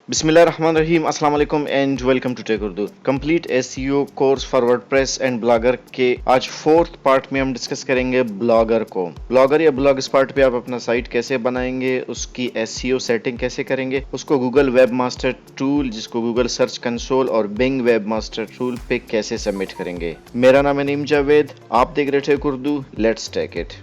बिस्मिल्लाहिर्रहमानिर्रहीम अस्सलाम वालेकुम and welcome to tech Urdu complete SEO course for WordPress and Blogger के आज फोर्थ पार्ट में हम डिस्कस करेंगे ब्लॉगर को। ब्लॉगर या ब्लॉग स्पॉट पे आप अपना साइट कैसे बनाएंगे, उसकी एसईओ सेटिंग कैसे करेंगे, उसको गूगल वेब मास्टर टूल जिसको गूगल सर्च कंसोल और बिंग वेब मास्टर टूल पे कैसे सबमिट करेंगे। मेरा नाम है नीम जावेद, आप देख रहे tech Urdu, let's take it.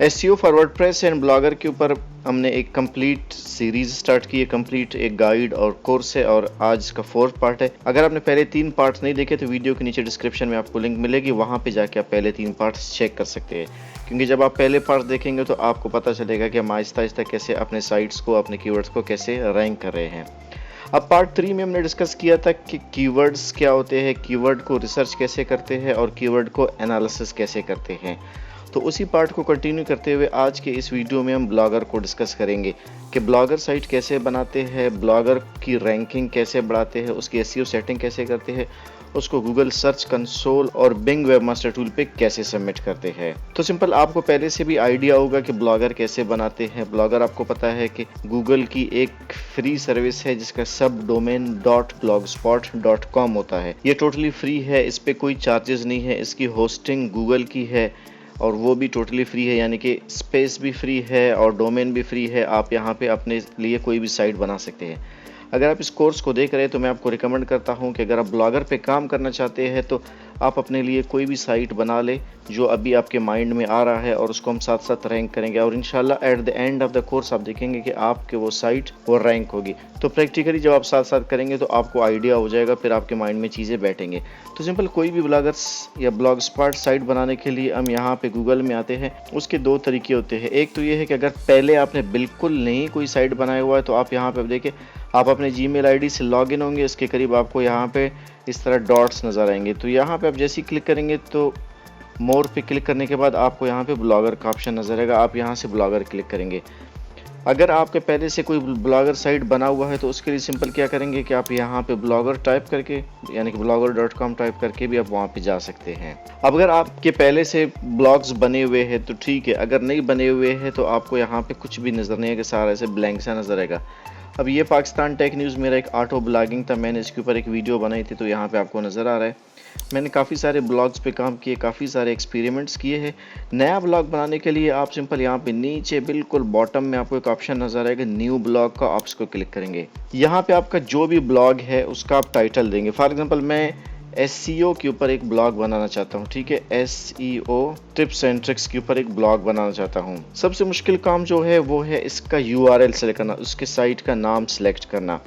SEO for WordPress and Blogger के ऊपर हमने एक कंप्लीट सीरीज स्टार्ट की है, कंप्लीट एक गाइड और कोर्स है और आज इसका फोर्थ पार्ट है। अगर आपने पहले 3 पार्ट्स नहीं देखे तो वीडियो के नीचे डिस्क्रिप्शन में आपको लिंक मिलेगी, वहां पे जाके आप पहले 3 पार्ट्स चेक कर सकते हैं। क्योंकि जब आप पहले पार्ट देखेंगे तो आपको पता चलेगा कि हम आहिस्ता आहिस्ता कैसे अपने साइट्स को, अपने कीवर्ड्स को कैसे रैंक कर रहे हैं। अब पार्ट 3 में हमने डिस्कस किया था कि कीवर्ड्स क्या होते हैं, कीवर्ड को रिसर्च कैसे करते हैं और कीवर्ड को एनालिसिस कैसे करते हैं। तो उसी पार्ट को कंटिन्यू करते हुए आज के इस वीडियो में हम ब्लॉगर को डिस्कस करेंगे कि ब्लॉगर साइट कैसे बनाते हैं, ब्लॉगर की रैंकिंग कैसे बढ़ाते हैं, उसकी एसईओ सेटिंग कैसे करते हैं, उसको गूगल सर्च कंसोल और बिंग वेब मास्टर टूल पे कैसे सबमिट करते हैं। तो सिंपल आपको पहले से भी आइडिया होगा कि ब्लॉगर कैसे बनाते हैं। ब्लॉगर आपको पता है कि गूगल की एक फ्री सर्विस है जिसका सब डोमेन .blogspot.com होता है। ये टोटली फ्री है, इस पे कोई चार्जेस नहीं है, इसकी होस्टिंग गूगल की है और वो भी टोटली फ्री है, यानी कि स्पेस भी फ्री है और डोमेन भी फ्री है। आप यहाँ पे अपने लिए कोई भी साइट बना सकते हैं। अगर आप इस कोर्स को देख रहे हैं तो मैं आपको रिकमेंड करता हूँ कि अगर आप ब्लॉगर पे काम करना चाहते हैं तो आप अपने लिए कोई भी साइट बना ले जो अभी आपके माइंड में आ रहा है और उसको हम साथ साथ रैंक करेंगे और इंशाल्लाह at the end of the course आप देखेंगे कि आपके वो साइट वो रैंक होगी। तो प्रैक्टिकली जब आप साथ साथ करेंगे तो आपको आइडिया हो जाएगा, फिर आपके माइंड में चीज़ें बैठेंगे। तो सिंपल कोई भी ब्लॉगर्स या ब्लॉग स्पॉट साइट बनाने के लिए हम यहाँ पे गूगल में आते हैं। उसके 2 तरीके होते हैं। एक तो ये है कि अगर पहले आपने बिल्कुल नहीं कोई साइट बनाया हुआ है तो आप यहाँ पे देखें, आप अपने जीमेल आईडी से लॉगिन होंगे, इसके करीब आपको यहाँ पे इस तरह डॉट्स नज़र आएंगे। तो यहाँ पे आप जैसे ही क्लिक करेंगे तो मोर पे क्लिक करने के बाद आपको यहाँ पे ब्लॉगर का ऑप्शन नज़र आएगा, आप यहाँ से ब्लॉगर क्लिक करेंगे। अगर आपके पहले से कोई ब्लॉगर साइट बना हुआ है तो उसके लिए सिंपल क्या करेंगे कि आप यहाँ पे ब्लॉगर टाइप करके यानी कि blogger.com टाइप करके भी आप वहाँ पे जा सकते हैं। अब अगर आपके पहले से ब्लॉग्स बने हुए हैं तो ठीक है, अगर नहीं बने हुए हैं तो आपको यहाँ पे कुछ भी नज़र नहीं आएगा, सारा ऐसे ब्लैंक सा नज़र आएगा। अब ये पाकिस्तान टेक न्यूज़ मेरा एक ऑटो ब्लॉगिंग था, मैंने इसके ऊपर एक वीडियो बनाई थी, तो यहाँ पे आपको नज़र आ रहा है मैंने काफ़ी सारे ब्लॉग्स पे काम किए, काफ़ी सारे एक्सपेरिमेंट्स किए हैं। नया ब्लॉग बनाने के लिए आप सिंपल यहाँ पे नीचे बिल्कुल बॉटम में आपको एक ऑप्शन नज़र आएगा न्यू ब्लॉग का, आप उसको क्लिक करेंगे। यहाँ पे आपका जो भी ब्लॉग है उसका आप टाइटल देंगे। फॉर एग्जांपल मैं एसईओ के ऊपर एक ब्लॉग बनाना चाहता हूँ, ठीक है, एसईओ टिप्स एंड ट्रिक्स के ऊपर एक ब्लॉग बनाना चाहता हूँ। सबसे मुश्किल काम जो है वो है इसका यूआरएल सेलेक्ट करना, उसके साइट का नाम सेलेक्ट करना।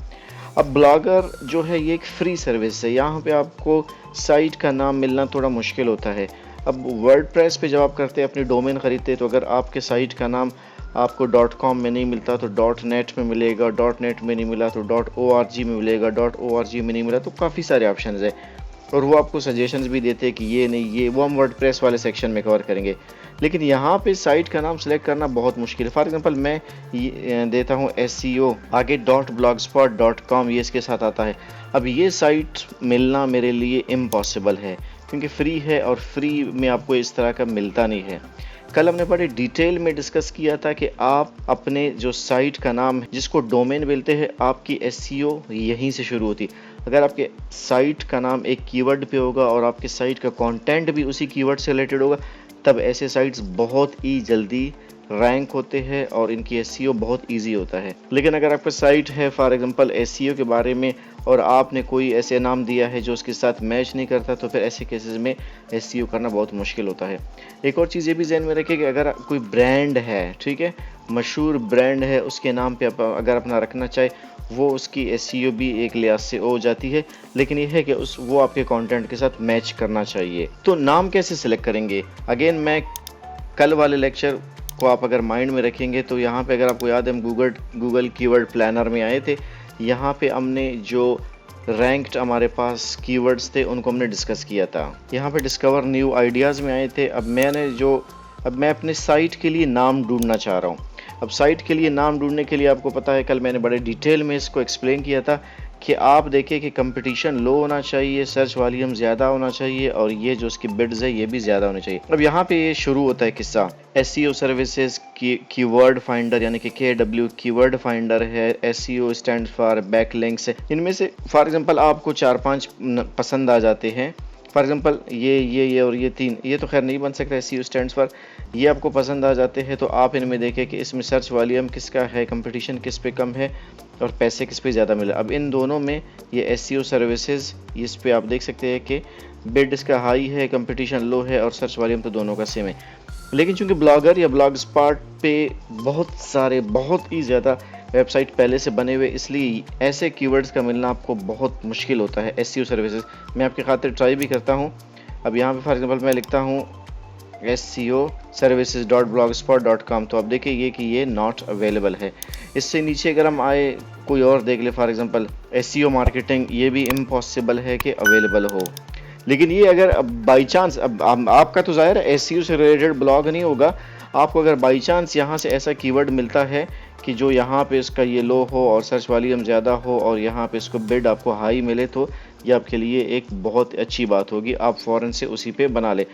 अब ब्लॉगर जो है ये एक फ्री सर्विस है, यहाँ पे आपको साइट का नाम मिलना थोड़ा मुश्किल होता है। अब वर्डप्रेस पे जब आप करते हैं, अपनी डोमेन खरीदते हैं, तो अगर आपके साइट का नाम आपको .com में नहीं मिलता तो .net में मिलेगा, .net में नहीं मिला तो .org में मिलेगा, .org में नहीं मिला तो काफ़ी सारे ऑप्शन है और वो आपको सजेशंस भी देते हैं कि ये नहीं, ये वो हम वर्डप्रेस वाले सेक्शन में कवर करेंगे। लेकिन यहाँ पे साइट का नाम सेलेक्ट करना बहुत मुश्किल है। फॉर एग्जांपल मैं देता हूँ SEO आगे .blogspot.com, ये इसके साथ आता है। अब ये साइट मिलना मेरे लिए इम्पॉसिबल है क्योंकि फ्री है और फ्री में आपको इस तरह का मिलता नहीं है। कल हमने बड़े डिटेल में डिस्कस किया था कि आप अपने जो साइट का नाम है जिसको डोमेन बोलते हैं, आपकी SEO यहीं से शुरू होती है। अगर आपके साइट का नाम एक कीवर्ड पे होगा और आपके साइट का कंटेंट भी उसी कीवर्ड से रिलेटेड होगा, तब ऐसे साइट्स बहुत ही जल्दी रैंक होते हैं और इनकी SEO बहुत इजी होता है। लेकिन अगर आपका साइट है फॉर एग्जांपल SEO के बारे में और आपने कोई ऐसे नाम दिया है जो उसके साथ मैच नहीं करता, तो फिर ऐसे केसेस में SEO करना बहुत मुश्किल होता है। एक और चीज़ ये भी ध्यान में रखिए कि अगर कोई ब्रांड है, ठीक है, मशहूर ब्रांड है, उसके नाम पे अगर अपना रखना चाहे वो उसकी SEO भी एक लिहाज से हो जाती है। लेकिन ये है कि वो आपके कंटेंट के साथ मैच करना चाहिए। तो नाम कैसे सिलेक्ट करेंगे? अगेन मैं कल वाले लेक्चर को आप अगर माइंड में रखेंगे तो यहाँ पे अगर आपको याद है हम गूगल कीवर्ड प्लानर में आए थे। यहाँ पे हमने जो रैंक्ड हमारे पास कीवर्ड्स थे उनको हमने डिस्कस किया था। यहाँ पे डिस्कवर न्यू आइडियाज़ में आए थे। अब मैं अपने साइट के लिए नाम ढूंढना चाह रहा हूँ। अब साइट के लिए नाम ढूंढने के लिए आपको पता है कल मैंने बड़े डिटेल में इसको एक्सप्लेन किया था कि आप देखें कि कंपटीशन लो होना चाहिए, सर्च वॉल्यूम ज़्यादा होना चाहिए और ये जो उसकी बिड्स है ये भी ज़्यादा होनी चाहिए। अब यहाँ पे ये शुरू होता है किस्सा। SEO सर्विसेज की कीवर्ड फाइंडर यानी कि KW कीवर्ड फाइंडर है। SEO स्टैंड फॉर बैकलिंक्स है। इनमें से फॉर एग्जांपल आपको 4-5 पसंद आ जाते हैं। फॉर एग्जांपल ये और ये 3, ये तो खैर नहीं बन सकता। SEO स्टैंड्स फॉर, ये आपको पसंद आ जाते हैं तो आप इनमें देखें कि इसमें सर्च वॉल्यूम किसका है, कंपटीशन किस पे कम है और पैसे किस पे ज़्यादा मिले। अब इन दोनों में ये SEO सर्विसेज, इस पे आप देख सकते हैं कि बिड इसका हाई है, कंपटीशन लो है और सर्च वॉल्यूम तो दोनों का सेम है। लेकिन चूंकि ब्लॉगर या ब्लॉग स्पॉट पे बहुत ही ज़्यादा वेबसाइट पहले से बने हुए, इसलिए ऐसे कीवर्ड्स का मिलना आपको बहुत मुश्किल होता है। SEO सर्विसेज मैं आपकी खातिर ट्राई भी करता हूँ। अब यहाँ पे फॉर एग्जांपल मैं लिखता हूँ SEO-services.blogspot.com, तो आप देखिए कि ये नॉट अवेलेबल है। इससे नीचे अगर हम आए कोई और देख ले, फॉर एग्जांपल SEO मार्केटिंग, ये भी इम्पॉसिबल है कि अवेलेबल हो। लेकिन ये अगर बाई चांस, अब आपका तो ज़ाहिर है SEO से रिलेटेड ब्लॉग नहीं होगा, आपको अगर बाई चांस यहाँ से ऐसा कीवर्ड मिलता है कि जो यहाँ पे इसका ये लो हो और सर्च वॉल्यूम ज़्यादा हो और यहाँ पे इसको बिड आपको हाई मिले, तो ये आपके लिए एक बहुत अच्छी बात होगी, आप फ़ौरन से उसी पे बना ले।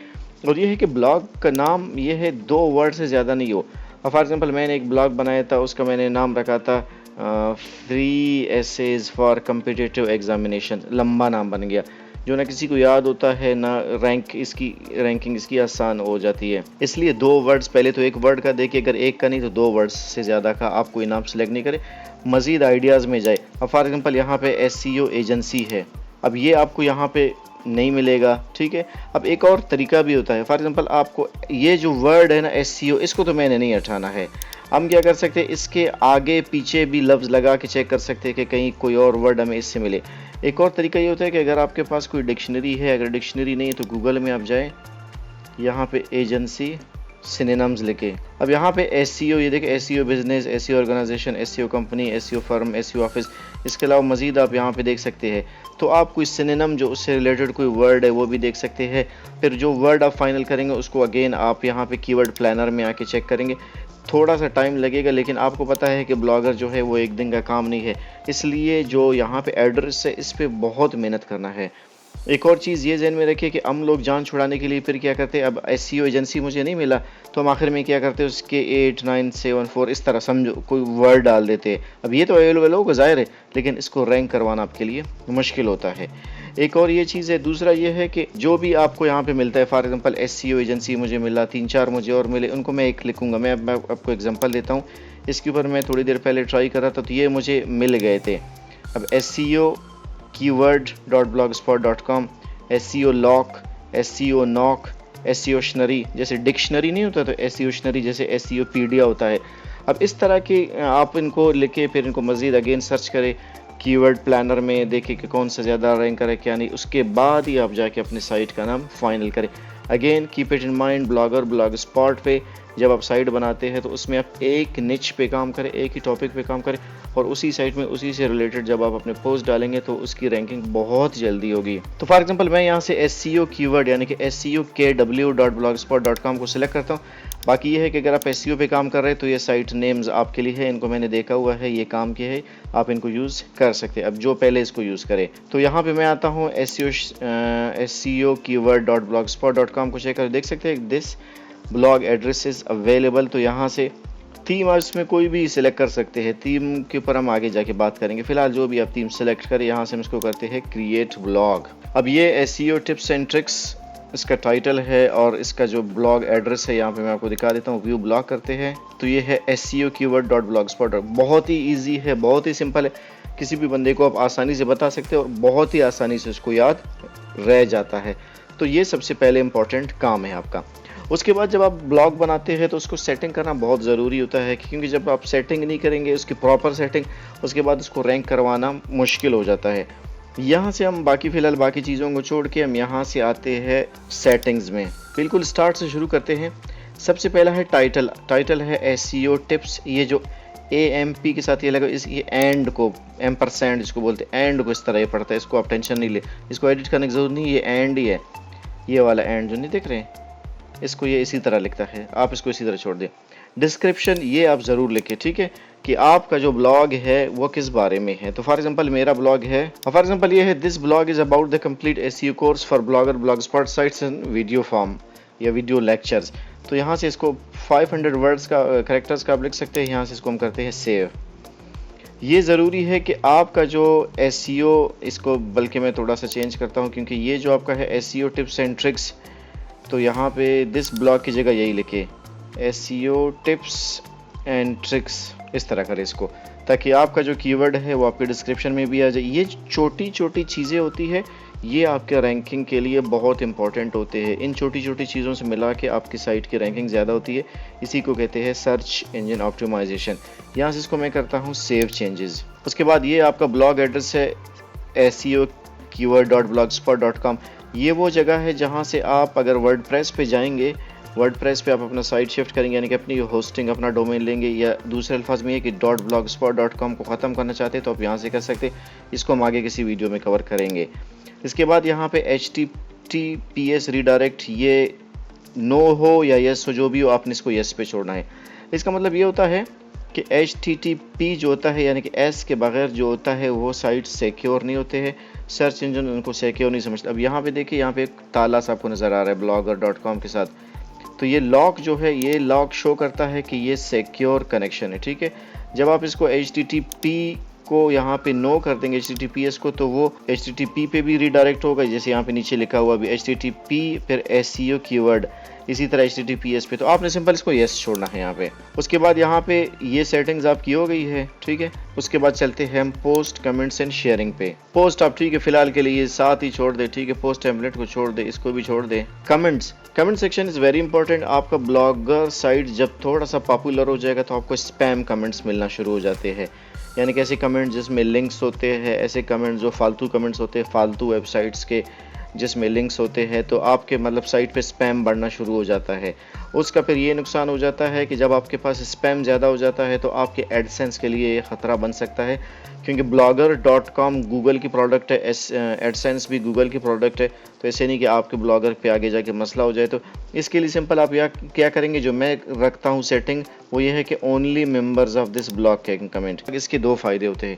और ये है कि ब्लॉग का नाम ये है 2 वर्ड से ज़्यादा नहीं हो। अब फॉर एग्जांपल मैंने एक ब्लॉग बनाया था, उसका मैंने नाम रखा था free essays for competitive examination. लंबा नाम बन गया, जो ना किसी को याद होता है ना रैंकिंग इसकी आसान हो जाती है। इसलिए 2 वर्ड्स, पहले तो एक वर्ड का देखिए, अगर एक का नहीं तो 2 वर्ड्स से ज़्यादा का आप कोई नाम सेलेक्ट नहीं करें, मज़ीद आइडियाज़ में जाए। अब फॉर एग्जांपल यहाँ पे SEO एजेंसी है, अब ये आपको यहाँ पे नहीं मिलेगा, ठीक है। अब एक और तरीका भी होता है, फॉर एग्जांपल आपको ये जो वर्ड है ना SEO, इसको तो मैंने नहीं हटाना है। हम क्या कर सकते हैं, इसके आगे पीछे भी लफ्ज़ लगा के चेक कर सकते हैं कि कहीं कोई और वर्ड हमें इससे मिले। एक और तरीका ये होता है कि अगर आपके पास कोई डिक्शनरी है, अगर डिक्शनरी नहीं है तो गूगल में आप जाएं, यहाँ पे एजेंसी सिनोनिम्स लिखे। अब यहाँ पे SEO, ये देखिए SEO business, SEO organisation, SEO company, SEO firm, SEO office, इसके अलावा मज़ीद आप यहाँ पे देख सकते हैं। तो आप कोई सिनोनिम जो उससे रिलेटेड कोई वर्ड है वो भी देख सकते हैं। फिर जो वर्ड आप फाइनल करेंगे उसको अगेन आप यहाँ पे कीवर्ड प्लानर में आके चेक करेंगे। थोड़ा सा टाइम लगेगा, लेकिन आपको पता है कि ब्लॉगर जो है वो एक दिन का काम नहीं है, इसलिए जो यहाँ पे एड्रेस है इस पर बहुत मेहनत करना है। एक और चीज़ ये ज़हन में रखिए कि हम लोग जान छुड़ाने के लिए फिर क्या करते हैं, अब SEO एजेंसी मुझे नहीं मिला तो हम आखिर में क्या करते हैं, उसके 8974 इस तरह समझो कोई वर्ड डाल देते हैं। अब ये तो अवेलेबल होगा ज़ाहिर है, लेकिन इसको रैंक करवाना आपके लिए मुश्किल होता है। एक और ये चीज़ है। दूसरा ये है कि जो भी आपको यहाँ पे मिलता है, फॉर एग्जांपल SEO एजेंसी मुझे मिला, 3-4 मुझे और मिले, उनको मैं एक लिखूँगा। मैं आपको एग्जांपल देता हूँ, इसके ऊपर मैं थोड़ी देर पहले ट्राई कर रहा था तो ये मुझे मिल गए थे। अब SEO keyword.blogspot.com, SEO lock, SEO knock, SEOशनरी, जैसे डिक्शनरी नहीं होता तो SEOशनरी, जैसे SEOpedia होता है। अब इस तरह के आप इनको लिखे, फिर इनको मज़ीद अगेन सर्च करें कीवर्ड प्लानर में, देखें कि कौन सा ज़्यादा रैंकर है क्या नहीं, उसके बाद ही आप जाके अपने साइट का नाम फाइनल करें। Again keep it in mind, blogger blog spot पे जब आप साइट बनाते हैं तो उसमें आप एक निच पे काम करें, एक ही टॉपिक पे काम करें और उसी साइट में उसी से रिलेटेड जब आप अपने पोस्ट डालेंगे तो उसकी रैंकिंग बहुत जल्दी होगी। तो फॉर एग्जांपल मैं यहाँ से SEO कीवर्ड यानी कि SEOKW.blogspot.com को सिलेक्ट करता हूँ। बाकी ये है कि अगर आप SEO पे काम कर रहे हैं तो ये साइट नेम्स आपके लिए है, इनको मैंने देखा हुआ है, ये काम के है, आप इनको यूज़ कर सकते हैं। अब जो पहले इसको यूज़ करे तो यहाँ पे मैं आता हूँ SEOkeyword.blogspot.com को चेक कर देख सकते हैं this blog address is available. तो यहाँ से थीम आप इसमें कोई भी सिलेक्ट कर सकते हैं, थीम के ऊपर हम आगे जाके बात करेंगे। फिलहाल जो भी आप थीम सेलेक्ट करें, यहाँ से हम इसको करते हैं क्रिएट ब्लॉग। अब ये SEO टिप्स एंड ट्रिक्स इसका टाइटल है और इसका जो ब्लॉग एड्रेस है यहाँ पे मैं आपको दिखा देता हूँ। व्यू ब्लॉग करते हैं तो ये है SEOkeyword.blogspot। बहुत ही ईजी है, बहुत ही सिंपल है, किसी भी बंदे को आप आसानी से बता सकते हो और बहुत ही आसानी से उसको याद रह जाता है। तो ये सबसे पहले इम्पॉर्टेंट काम है आपका। उसके बाद जब आप ब्लॉग बनाते हैं तो उसको सेटिंग करना बहुत ज़रूरी होता है, क्योंकि जब आप सेटिंग नहीं करेंगे उसकी प्रॉपर सेटिंग, उसके बाद उसको रैंक करवाना मुश्किल हो जाता है। यहाँ से हम फिलहाल बाकी चीज़ों को छोड़ के हम यहाँ से आते हैं सेटिंग्स में। बिल्कुल स्टार्ट से शुरू करते हैं। सबसे पहला है टाइटल है SEO टिप्स। ये जो AMP के साथ ये लगा, ये एंड को एम्परसेंड जिसको बोलते हैं, एंड को इस तरह ये पड़ता है, इसको आप टेंशन नहीं ले, इसको एडिट करने की जरूरत नहीं, ये एंड ही है। ये वाला एंड जो नहीं देख रहे हैं, इसको ये इसी तरह लिखता है, आप इसको इसी तरह छोड़ दें। डिस्क्रिप्शन ये आप ज़रूर लिखें, ठीक है, कि आपका जो ब्लॉग है वो किस बारे में है। तो फॉर एग्जांपल मेरा ब्लॉग है, फॉर एग्जांपल ये है, this blog is about the complete SEO course for blogger, Blogspot sites and video form या वीडियो लेक्चर्स। तो यहाँ से इसको 500 वर्ड्स का कैरेक्टर्स का आप लिख सकते हैं। यहाँ से इसको हम करते हैं सेव। ये ज़रूरी है कि आपका जो एसईओ, इसको बल्कि मैं थोड़ा सा चेंज करता हूँ, क्योंकि ये जो आपका है एसईओ टिप्स एंड ट्रिक्स, तो यहाँ पे दिस ब्लॉग की जगह यही लिखे एसईओ टिप्स एंड ट्रिक्स, इस तरह करें इसको, ताकि आपका जो कीवर्ड है वो आपके डिस्क्रिप्शन में भी आ जाए। ये छोटी छोटी चीज़ें होती है, ये आपके रैंकिंग के लिए बहुत इंपॉर्टेंट होते हैं। इन छोटी छोटी चीज़ों से मिला के आपकी साइट की रैंकिंग ज़्यादा होती है। इसी को कहते हैं सर्च इंजन ऑप्टिमाइजेशन। यहाँ से इसको मैं करता हूँ सेव चेंजेस। उसके बाद ये आपका ब्लॉग एड्रेस है seo_keyword.blogspot.com। ये वो जगह है जहाँ से आप अगर वर्डप्रेस पे जाएंगे, वर्डप्रेस पे आप अपना साइट शिफ्ट करेंगे, यानी कि अपनी होस्टिंग, अपना डोमेन लेंगे, या दूसरे अल्फाज में ये कि .blogspot.com को ख़त्म करना चाहते हैं तो आप यहाँ से कर सकते हैं। इसको हम आगे किसी वीडियो में कवर करेंगे। इसके बाद यहाँ पे HTTPS रीडायरेक्ट, ये नो हो या यस हो, जो भी हो, आपने इसको यस पे छोड़ना है। इसका मतलब ये होता है कि HTTP जो होता है, यानी कि S के बगैर जो होता है, वो साइट सिक्योर नहीं होते हैं, सर्च इंजन उनको सिक्योर नहीं समझते। अब यहाँ पे देखिए, यहाँ पे एक ताला सा आपको नज़र आ रहा है blogger.com के साथ, तो ये लॉक जो है, ये लॉक शो करता है कि ये सिक्योर कनेक्शन है, ठीक है। जब आप इसको HTTP को यहाँ पे नो कर देंगे, HTTPS को, तो वो HTTP पे भी रीडायरेक्ट होगा, जैसे यहाँ पे नीचे लिखा हुआ भी HTTP फिर SEO कीवर्ड, इसी तरह HTTPS पे। तो आपने सिंपल इसको यस छोड़ना है यहाँ पे। उसके बाद यहाँ पे ये सेटिंग्स आपकी हो गई है, ठीक है। उसके बाद चलते हैं हम पोस्ट, कमेंट्स एंड शेयरिंग पे। पोस्ट आप, ठीक है, फिलहाल के लिए साथ ही छोड़ दे, ठीक है। पोस्ट टेम्पलेट को छोड़ दे, इसको भी छोड़ दे। Comment section is very important. आपका ब्लॉगर साइट जब थोड़ा सा पॉपुलर हो जाएगा तो आपको स्पैम कमेंट्स मिलना शुरू हो जाते हैं, यानी कि ऐसे कमेंट जिसमें लिंक्स होते हैं, ऐसे कमेंट जो फालतू कमेंट्स होते हैं, फालतू वेबसाइट्स के जिसमें लिंक्स होते हैं, तो आपके मतलब साइट पे स्पैम बढ़ना शुरू हो जाता है। उसका फिर ये नुकसान हो जाता है कि जब आपके पास स्पैम ज़्यादा हो जाता है तो आपके एडसेंस के लिए ये ख़तरा बन सकता है, क्योंकि blogger.com गूगल की प्रोडक्ट है, एडसेंस भी गूगल की प्रोडक्ट है। तो ऐसे नहीं कि आपके ब्लॉगर पे आगे जाके मसला हो जाए। तो इसके लिए सिंपल आप क्या करेंगे, जो मैं रखता हूँ सेटिंग, वो ये है कि only members of this blog can comment. इसके दो फ़ायदे होते हैं।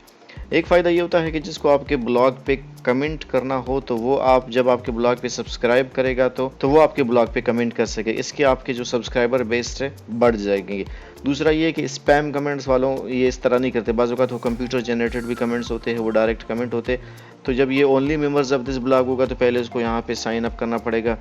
एक फ़ायदा ये होता है कि जिसको आपके ब्लॉग पे कमेंट करना हो, तो वो आप जब आपके ब्लॉग पे सब्सक्राइब करेगा तो वो आपके ब्लॉग पे कमेंट कर सके। इसके आपके जो सब्सक्राइबर बेस है बढ़ जाएंगे। दूसरा ये कि स्पैम कमेंट्स वालों ये इस तरह नहीं करते, बाज़ औक़ात वो कंप्यूटर जनरेटेड भी कमेंट्स होते हैं, वो डायरेक्ट कमेंट होते। तो जब ये only members of this blog होगा तो पहले उसको यहाँ पे साइन अप करना पड़ेगा,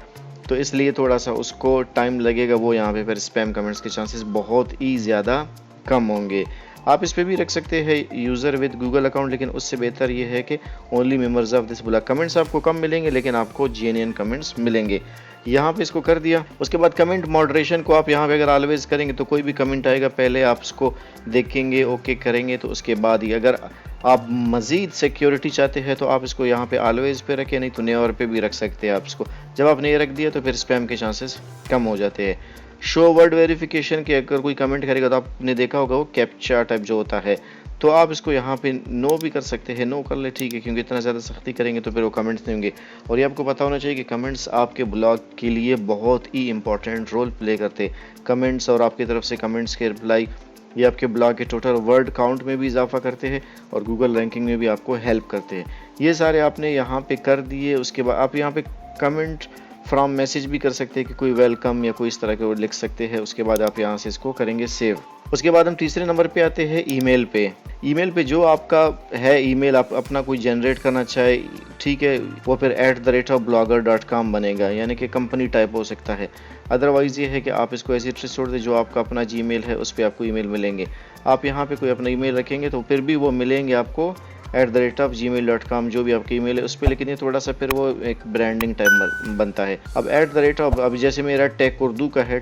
तो इसलिए थोड़ा सा उसको टाइम लगेगा। वो यहाँ पे फिर स्पैम कमेंट्स के चांसेस बहुत ही ज़्यादा कम होंगे। आप इस पे भी रख सकते हैं यूज़र विद गूगल अकाउंट, लेकिन उससे बेहतर ये है कि only members of this blog. Comments आपको कम मिलेंगे लेकिन आपको जेन्युइन कमेंट्स मिलेंगे। यहाँ पे इसको कर दिया। उसके बाद कमेंट मॉडरेशन को आप यहाँ पे अगर ऑलवेज करेंगे तो कोई भी कमेंट आएगा पहले आप उसको देखेंगे, ओके करेंगे, तो उसके बाद ही अगर आप मज़ीद सिक्योरिटी चाहते हैं तो आप इसको यहाँ पे ऑलवेज पे रखें, नहीं तो नेवर पे भी रख सकते हैं आप इसको। जब आपने ये रख दिया तो फिर स्पैम के चांसेस कम हो जाते हैं। शो वर्ड वेरिफिकेशन के अगर कोई कमेंट करेगा तो आपने देखा होगा वो कैप्चा टाइप जो होता है, तो आप इसको यहाँ पे नो भी कर सकते हैं। नो कर ले, ठीक है, क्योंकि इतना ज़्यादा सख्ती करेंगे तो फिर वो कमेंट्स नहीं होंगे। और ये आपको पता होना चाहिए कि कमेंट्स आपके ब्लॉग के लिए बहुत ही इंपॉर्टेंट रोल प्ले करते हैं। कमेंट्स और आपकी तरफ से कमेंट्स के रिप्लाई, ये आपके ब्लॉग के टोटल वर्ड काउंट में भी इजाफा करते हैं और गूगल रैंकिंग में भी आपको हेल्प करते हैं। ये सारे आपने यहाँ पे कर दिए। उसके बाद आप यहाँ पे कमेंट फ्रॉम मैसेज भी कर सकते हैं कि कोई वेलकम या कोई इस तरह के वर्ड लिख सकते हैं। उसके बाद आप यहाँ से इसको करेंगे सेव। उसके बाद हम तीसरे नंबर पे आते हैं ईमेल पे। ईमेल पे जो आपका है ईमेल आप अपना कोई जनरेट करना चाहे, ठीक है, वो फिर @blogger.com बनेगा, यानी कि कंपनी टाइप हो सकता है। अदरवाइज़ ये है कि आप इसको ऐसे ट्रेस छोड़ दें, जो आपका अपना जीमेल है उस पर आपको ईमेल मिलेंगे। आप यहाँ पे कोई अपना ईमेल रखेंगे तो फिर भी वो मिलेंगे आपको @gmail.com, जो भी आपकी ईमेल है उस पर, लेकिन ये थोड़ा सा फिर वो एक ब्रांडिंग टाइप बनता है। अब @ अभी जैसे मेरा टेक उर्दू का है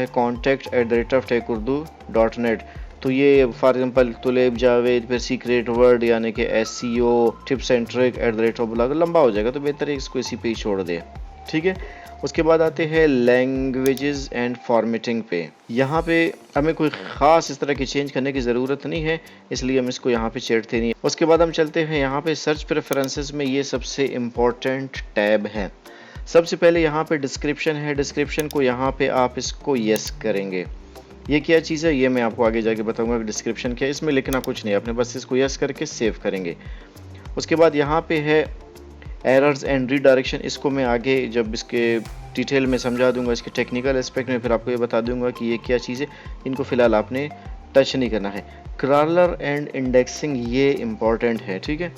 contact@techurdu.net, तो ये फॉर एग्जांपल तुलेब जावेद फिर सीक्रेट वर्ड यानी कि SEO tips and trick @blog, लंबा हो जाएगा तो बेहतर है इसको इसी पे ही छोड़ दे, ठीक है। उसके बाद आते हैं लैंग्वेजेस एंड फॉर्मेटिंग पे। यहाँ पे हमें कोई ख़ास इस तरह की चेंज करने की ज़रूरत नहीं है, इसलिए हम इसको यहाँ पे छेड़ते नहीं। उसके बाद हम चलते हैं यहाँ पे सर्च प्रेफरेंसेस में। ये सबसे इम्पोर्टेंट टैब है। सबसे पहले यहाँ पे डिस्क्रिप्शन है। डिस्क्रिप्शन को यहाँ पे आप इसको यस करेंगे। ये क्या चीज़ है ये मैं आपको आगे जाके बताऊंगा कि डिस्क्रिप्शन क्या है। इसमें लिखना कुछ नहीं, आपने बस इसको यस करके सेव करेंगे। उसके बाद यहाँ पे है एरर्स एंड रीडायरेक्शन, इसको मैं आगे जब इसके डिटेल में समझा दूंगा, इसके टेक्निकल एस्पेक्ट में, फिर आपको ये बता दूंगा कि ये क्या चीज़ है। इनको फिलहाल आपने टच नहीं करना है। क्रॉलर एंड इंडेक्सिंग ये इंपॉर्टेंट है, ठीक है।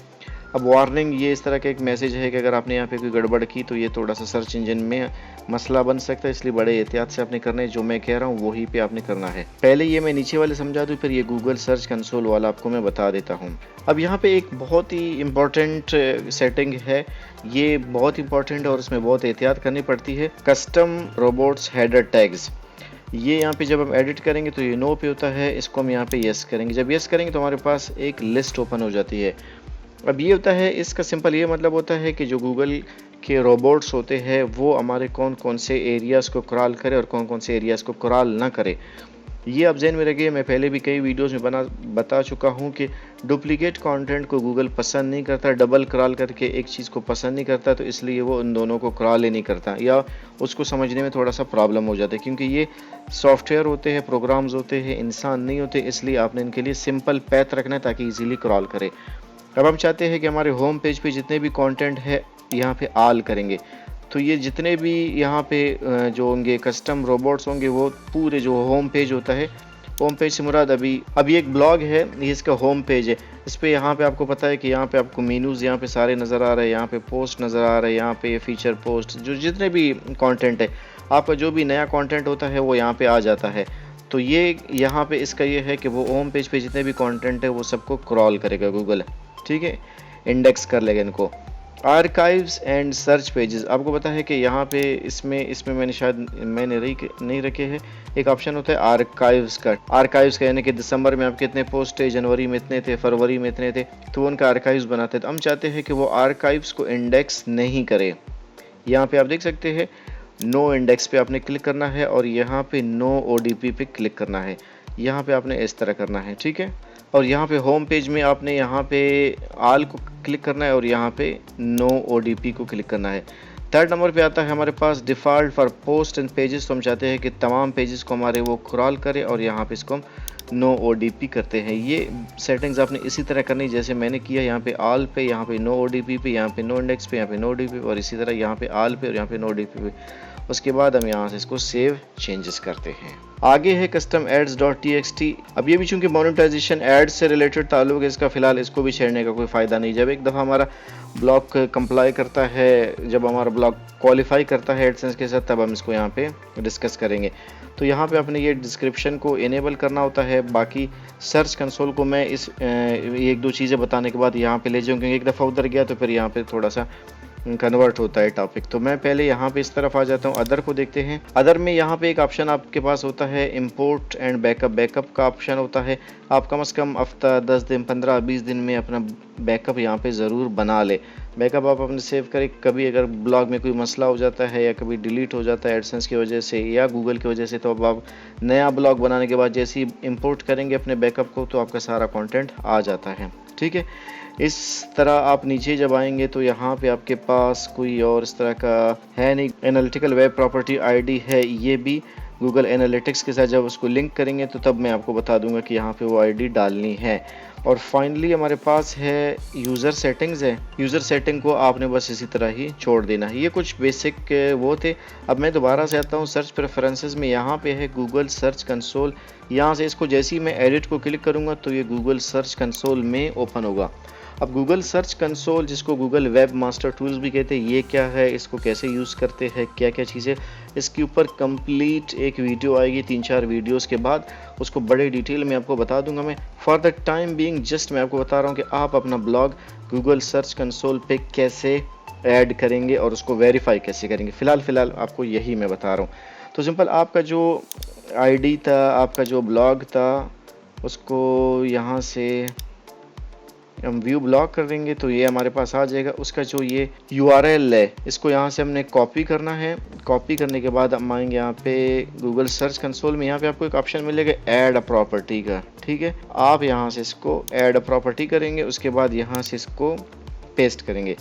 अब वार्निंग, ये इस तरह का एक मैसेज है कि अगर आपने यहाँ पे कोई गड़बड़ की तो ये थोड़ा सा सर्च इंजन में मसला बन सकता है, इसलिए बड़े एहतियात से आपने करना है। जो मैं कह रहा हूँ वही पे आपने करना है। पहले ये मैं नीचे वाले समझा दूँ, फिर ये गूगल सर्च कंसोल वाला आपको मैं बता देता हूँ। अब यहाँ पे एक बहुत ही इम्पोर्टेंट सेटिंग है, ये बहुत इंपॉर्टेंट है और इसमें बहुत एहतियात करनी पड़ती है। कस्टम रोबोट्स हेडर टैग्स, ये यहाँ पे जब हम एडिट करेंगे तो ये नो पे होता है, इसको हम यहाँ पे यस करेंगे। जब यस करेंगे तो हमारे पास एक लिस्ट ओपन हो जाती है। अब ये होता है, इसका सिंपल ये मतलब होता है कि जो गूगल के रोबोट्स होते हैं वो हमारे कौन कौन से एरियाज़ को क्रॉल करे और कौन कौन से एरियाज़ को क्रॉल ना करे। ये अब ज़हन में रखिए, मैं पहले भी कई वीडियोस में बता चुका हूँ कि डुप्लीकेट कंटेंट को गूगल पसंद नहीं करता, डबल क्रॉल करके एक चीज़ को पसंद नहीं करता, तो इसलिए वो उन दोनों को क्रॉल ही नहीं करता, या उसको समझने में थोड़ा सा प्रॉब्लम हो जाता है, क्योंकि ये सॉफ्टवेयर होते हैं, प्रोग्राम्स होते हैं, इंसान नहीं होते। इसलिए आपने इनके लिए सिंपल पैथ रखना है ताकि ईजिली क्रॉल करे। अब हम चाहते हैं कि हमारे होम पेज पे जितने भी कंटेंट है यहाँ पे ऑल करेंगे, तो ये जितने भी यहाँ पे जो होंगे कस्टम रोबोट्स होंगे वो पूरे जो होम पेज होता है, होम पेज से मुराद अभी एक ब्लॉग है, ये इसका होम पेज है। इस पे यहाँ पे आपको पता है कि यहाँ पे आपको मेनूज़ यहाँ पे सारे नज़र आ रहे हैं, यहाँ पे पोस्ट नज़र आ रहे हैं, यहाँ पे फीचर पोस्ट, जो जितने भी कंटेंट है, आपका जो भी नया कंटेंट होता है वो यहाँ पे आ जाता है। तो ये यहाँ पे इसका ये है कि वो होम पेज पे जितने भी कंटेंट है वो सबको क्रॉल करेगा गूगल, ठीक है, इंडेक्स कर लेगा इनको। आर्काइव्स एंड सर्च पेजेस, आपको पता है कि यहाँ पे इसमें मैंने शायद नहीं रखे हैं, एक ऑप्शन होता है आर्काइव्स का यानी कि दिसंबर में आपके इतने पोस्ट थे, जनवरी में इतने थे, फरवरी में इतने थे, तो उनका आर्काइव्स बनाते हैं। तो हम चाहते हैं कि वो आर्काइव्स को इंडेक्स नहीं करे। यहाँ पे आप देख सकते हैं नो इंडेक्स पे आपने क्लिक करना है और यहाँ पे नो ओडीपी पे क्लिक करना है। यहाँ पे आपने इस तरह करना है, ठीक है। और यहाँ पे होम पेज में आपने यहाँ पे आल को क्लिक करना है और यहाँ पे नो ओडीपी को क्लिक करना है। थर्ड नंबर पे आता है हमारे पास default for post and pages, तो हम चाहते हैं कि तमाम पेजेस को हमारे वो क्रॉल करे और यहाँ पे इसको हम नो ओडीपी करते हैं। ये सेटिंग्स आपने इसी तरह करनी जैसे मैंने किया, यहाँ पे आल पे, यहाँ पे नो ओडीपी पे, यहाँ पे नो इंडेक्स पे, यहाँ पे नो ओडीपी और इसी तरह यहाँ पे आल पे और यहाँ पे नो ओडीपी पे। उसके बाद हम यहाँ से इसको सेव चेंजेस करते हैं। आगे है कस्टम एड्स .txt। अब ये भी चूंकि मोनेटाइजेशन एड्स से रिलेटेड ताल्लुक है इसका, फिलहाल इसको भी छेड़ने का कोई फ़ायदा नहीं। जब एक दफ़ा हमारा ब्लॉग कंप्लाई करता है, जब हमारा ब्लॉग क्वालिफाई करता है एडसेंस के साथ, तब हम इसको यहाँ पे डिस्कस करेंगे। तो यहाँ पे अपने ये डिस्क्रिप्शन को इनेबल करना होता है। बाकी सर्च कंसोल को मैं इस एक दो चीज़ें बताने के बाद यहाँ पे ले जाऊँ, क्योंकि एक दफ़ा उधर गया तो फिर यहाँ पे थोड़ा सा कन्वर्ट होता है टॉपिक। तो मैं पहले यहाँ पे इस तरफ आ जाता हूँ, अदर को देखते हैं। अदर में यहाँ पे एक ऑप्शन आपके पास होता है इंपोर्ट एंड बैकअप का ऑप्शन होता है। आप कम से कम हफ्ता 10 दिन 15-20 दिन में अपना बैकअप यहाँ पे ज़रूर बना ले। बैकअप आप अपने सेव करें, कभी अगर ब्लॉग में कोई मसला हो जाता है या कभी डिलीट हो जाता है एडसेंस की वजह से या गूगल की वजह से, तो अब आप नया ब्लॉग बनाने के बाद जैसे ही इंपोर्ट करेंगे अपने बैकअप को, तो आपका सारा कंटेंट आ जाता है, ठीक है। इस तरह आप नीचे जब आएंगे तो यहाँ पे आपके पास कोई और इस तरह का है नहीं। एनालिटिकल वेब प्रॉपर्टी आईडी है, ये भी गूगल एनालिटिक्स के साथ जब उसको लिंक करेंगे तो तब मैं आपको बता दूंगा कि यहाँ पे वो आईडी डालनी है। और फाइनली हमारे पास है यूज़र सेटिंग्स है। यूज़र सेटिंग को आपने बस इसी तरह ही छोड़ देना है। ये कुछ बेसिक वो थे। अब मैं दोबारा से आता हूँ सर्च प्रेफरेंसेस में, यहाँ पे है गूगल सर्च कंसोल। यहाँ से इसको जैसे ही मैं एडिट को क्लिक करूँगा तो ये गूगल सर्च कंसोल में ओपन होगा। अब गूगल सर्च कंसोल, जिसको गूगल वेब मास्टर टूल्स भी कहते हैं, ये क्या है, इसको कैसे यूज़ करते हैं, क्या क्या चीज़ें, इसके ऊपर कंप्लीट एक वीडियो आएगी 3-4 वीडियोस के बाद, उसको बड़े डिटेल में आपको बता दूंगा मैं। For the time being just मैं आपको बता रहा हूँ कि आप अपना ब्लॉग गूगल सर्च कंसोल पे कैसे ऐड करेंगे और उसको वेरीफाई कैसे करेंगे। फ़िलहाल आपको यही मैं बता रहा हूँ। तो सिंपल, आपका जो आईडी था, आपका जो ब्लॉग था, उसको यहाँ से हम व्यू ब्लॉग कर देंगे तो ये हमारे पास आ जाएगा। उसका जो ये URL है, इसको यहाँ से हमने कॉपी करना है। कॉपी करने के बाद हम आएंगे यहाँ पे गूगल सर्च कंसोल में। यहाँ पे आपको एक ऑप्शन मिलेगा ऐड अ प्रॉपर्टी का, ठीक है। आप यहाँ से इसको ऐड अ प्रॉपर्टी करेंगे, उसके बाद यहाँ से इसको पेस्ट करेंगे।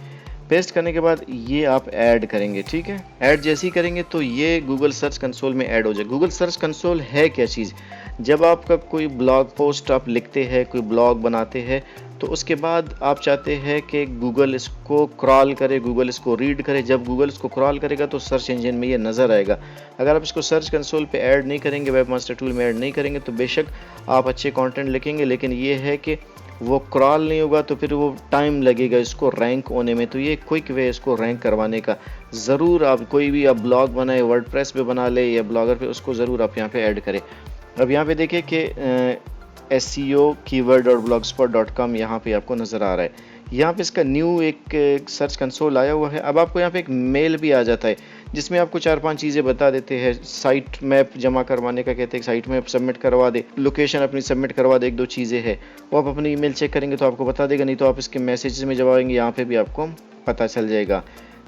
पेस्ट करने के बाद ये आप ऐड करेंगे, ठीक है। ऐड जैसे ही करेंगे तो ये गूगल सर्च कंसोल में ऐड हो जाए। गूगल सर्च कंसोल है क्या चीज़? जब आपका कोई ब्लॉग पोस्ट आप लिखते हैं, कोई ब्लॉग बनाते हैं, तो उसके बाद आप चाहते हैं कि गूगल इसको क्रॉल करे, गूगल इसको रीड करे। जब गूगल इसको क्रॉल करेगा तो सर्च इंजन में ये नज़र आएगा। अगर आप इसको सर्च कंसोल पे ऐड नहीं करेंगे, वेबमास्टर टूल में ऐड नहीं करेंगे, तो बेशक आप अच्छे कंटेंट लिखेंगे, लेकिन ये है कि वो क्रॉल नहीं होगा, तो फिर वो टाइम लगेगा इसको रैंक होने में। तो ये क्विक वे इसको रैंक करवाने का। ज़रूर आप कोई भी आप ब्लॉग बनाए, वर्डप्रेस पे बना ले या ब्लॉगर पे, उसको ज़रूर आप यहाँ पे ऐड करें। अब यहाँ पे देखिए कि SEO कीवर्ड और blogspot.com यहाँ पे आपको नज़र आ रहा है। यहाँ पे इसका न्यू एक सर्च कंसोल आया हुआ है। अब आपको यहाँ पे एक मेल भी आ जाता है जिसमें आपको 4-5 चीज़ें बता देते हैं। साइट मैप जमा करवाने का कहते हैं, साइट मैप सबमिट करवा दे, लोकेशन अपनी सबमिट करवा दे, 1-2 चीज़ें हैं। वो आप अपनी ईमेल चेक करेंगे तो आपको बता देगा, नहीं तो आप इसके मैसेज में जब आएंगे यहाँ पे भी आपको पता चल जाएगा।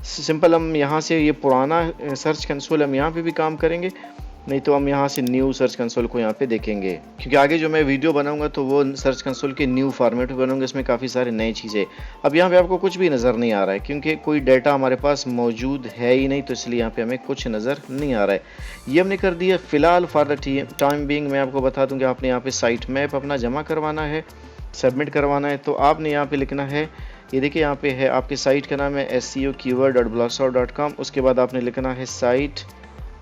सिंपल हम यहाँ से ये पुराना सर्च कंसोल हम यहाँ पे भी काम करेंगे, नहीं तो हम यहाँ से न्यू सर्च कंसोल को यहाँ पे देखेंगे, क्योंकि आगे जो मैं वीडियो बनाऊंगा तो वो सर्च कंसोल के न्यू फॉर्मेट में बनाऊंगा। इसमें काफ़ी सारी नई चीज़ें। अब यहाँ पे आपको कुछ भी नज़र नहीं आ रहा है क्योंकि कोई डाटा हमारे पास मौजूद है ही नहीं, तो इसलिए यहाँ पे हमें कुछ नज़र नहीं आ रहा है। ये हमने कर दिया। फ़िलहाल फॉर द टाइम बीइंग मैं आपको बता दूँ कि आपने यहाँ पे साइट मैप अपना जमा करवाना है, सबमिट करवाना है। तो आपने यहाँ पे लिखना है, ये देखिए यहाँ पे है आपके साइट का नाम है SEO keyword.blogspot.com। उसके बाद आपने लिखना है साइट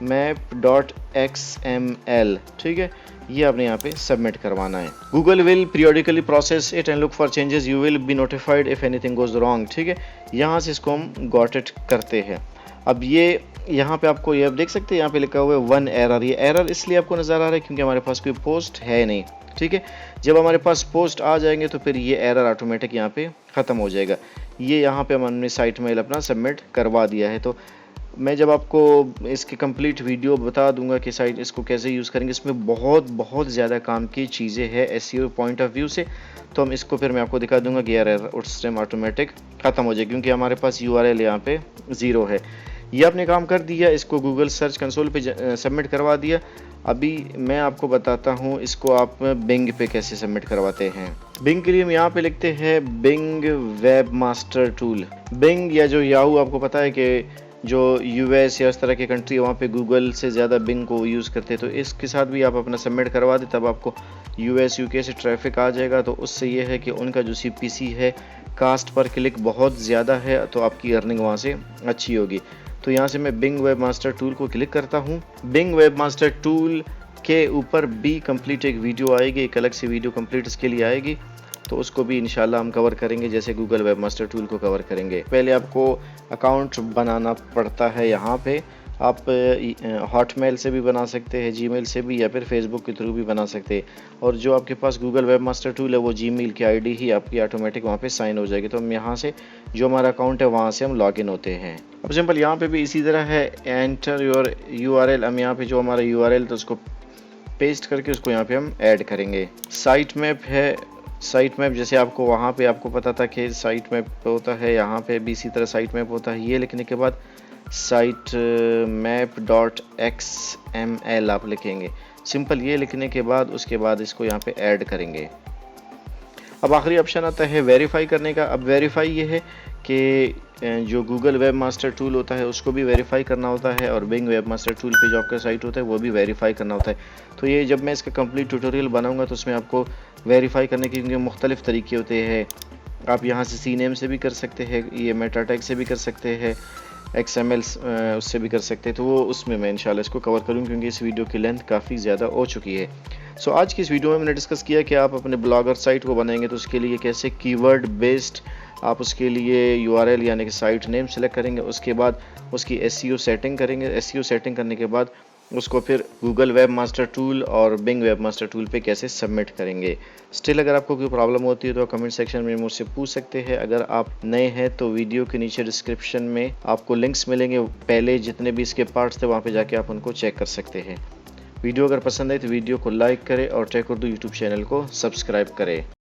map.xml, ठीक है। ये आपने यहाँ पे सबमिट करवाना है। Google will periodically process it and look for changes, you will be notified if anything goes wrong, ठीक है। यहाँ से इसको हम गॉट इट करते हैं। अब ये यहाँ पे आपको ये देख सकते हैं, यहाँ पे लिखा हुआ है 1 एरर। ये एरर इसलिए आपको नज़र आ रहा है क्योंकि हमारे पास कोई पोस्ट है नहीं, ठीक है। जब हमारे पास पोस्ट आ जाएंगे तो फिर ये एरर ऑटोमेटिक यहाँ पे ख़त्म हो जाएगा। ये यहाँ पे हमने साइट मेल अपना सबमिट करवा दिया है। तो मैं जब आपको इसकी कंप्लीट वीडियो बता दूंगा कि साइट इसको कैसे यूज़ करेंगे, इसमें बहुत ज़्यादा काम की चीज़ें हैं SEO पॉइंट ऑफ व्यू से। तो हम इसको फिर मैं आपको दिखा दूंगा कि यार उस टाइम ऑटोमेटिक ख़त्म हो जाएगी क्योंकि हमारे पास URL यहाँ पे 0 है। ये आपने काम कर दिया, इसको गूगल सर्च कंसोल पे सबमिट करवा दिया। अभी मैं आपको बताता हूँ इसको आप बिंग पे कैसे सबमिट करवाते हैं। बिंग के लिए हम यहाँ पे लिखते हैं बिंग वेबमास्टर टूल। बिंग या जो याहू, आपको पता है कि जो US या इस तरह के कंट्री है वहाँ पे गूगल से ज़्यादा बिंग को यूज़ करते हैं। तो इसके साथ भी आप अपना सबमिट करवा दें, तब आपको US UK से ट्रैफिक आ जाएगा। तो उससे ये है कि उनका जो CPC है, कास्ट पर क्लिक बहुत ज़्यादा है, तो आपकी अर्निंग वहाँ से अच्छी होगी। तो यहाँ से मैं बिंग वेबमास्टर टूल को क्लिक करता हूँ। बिंग वेबमास्टर टूल के ऊपर भी कंप्लीट एक वीडियो आएगी, एक अलग से वीडियो कंप्लीट इसके लिए आएगी, तो उसको भी इंशाल्लाह हम कवर करेंगे जैसे गूगल वेबमास्टर टूल को कवर करेंगे। पहले आपको अकाउंट बनाना पड़ता है। यहाँ पे आप हॉटमेल से भी बना सकते हैं, जीमेल से भी, या फिर फेसबुक के थ्रू भी बना सकते हैं। और जो आपके पास गूगल वेबमास्टर टूल है वो जीमेल की ID ही आपकी ऑटोमेटिक वहाँ पे साइन हो जाएगी। तो हम यहाँ से जो हमारा अकाउंट है वहाँ से हम लॉगिन होते हैं। अब सिंपल यहाँ पे भी इसी तरह है, एंटर योर URL। हम यहाँ पे जो हमारा URL तो उसको पेस्ट करके उसको यहाँ पे हम ऐड करेंगे। साइट मैप है, साइट मैप जैसे आपको वहाँ पे आपको पता था कि साइट मैप होता है, यहाँ पे भी इसी तरह साइट मैप होता है। ये लिखने के बाद साइट map.xml आप लिखेंगे। सिंपल ये लिखने के बाद उसके बाद इसको यहाँ पे ऐड करेंगे। अब आखिरी ऑप्शन आता है वेरीफाई करने का। अब वेरीफाई ये है कि जो गूगल वेबमास्टर टूल होता है उसको भी वेरीफाई करना होता है, और बिंग वेबमास्टर टूल पे जो आपका साइट होता है वो भी वेरीफाई करना होता है। तो ये जब मैं इसका कंप्लीट ट्यूटोरियल बनाऊंगा तो उसमें आपको वेरीफाई करने के क्योंकि मुख्तलिफ तरीके होते हैं। आप यहाँ से CNAME से भी कर सकते हैं, ये मेटा टैग से भी कर सकते हैं, XML उससे भी कर सकते हैं। तो वो उसमें मैं इंशाल्लाह इसको कवर करूँ क्योंकि इस वीडियो की लेंथ काफ़ी ज़्यादा हो चुकी है। सो आज की इस वीडियो में मैंने डिस्कस किया कि आप अपने ब्लॉगर साइट को बनाएंगे तो उसके लिए कैसे कीवर्ड बेस्ड आप उसके लिए URL यानी कि साइट नेम सेलेक्ट करेंगे, उसके बाद उसकी SEO सेटिंग करेंगे। SEO सेटिंग करने के बाद उसको फिर गूगल वेबमास्टर टूल और बिंग वेबमास्टर टूल पे कैसे सबमिट करेंगे। स्टिल अगर आपको कोई प्रॉब्लम होती है तो कमेंट सेक्शन में मुझसे पूछ सकते हैं। अगर आप नए हैं तो वीडियो के नीचे डिस्क्रिप्शन में आपको लिंक्स मिलेंगे, पहले जितने भी इसके पार्ट्स थे वहाँ पे जाके आप उनको चेक कर सकते हैं। वीडियो अगर पसंद आए तो वीडियो को लाइक करें और टेक उर्दू यूट्यूब चैनल को सब्सक्राइब करें।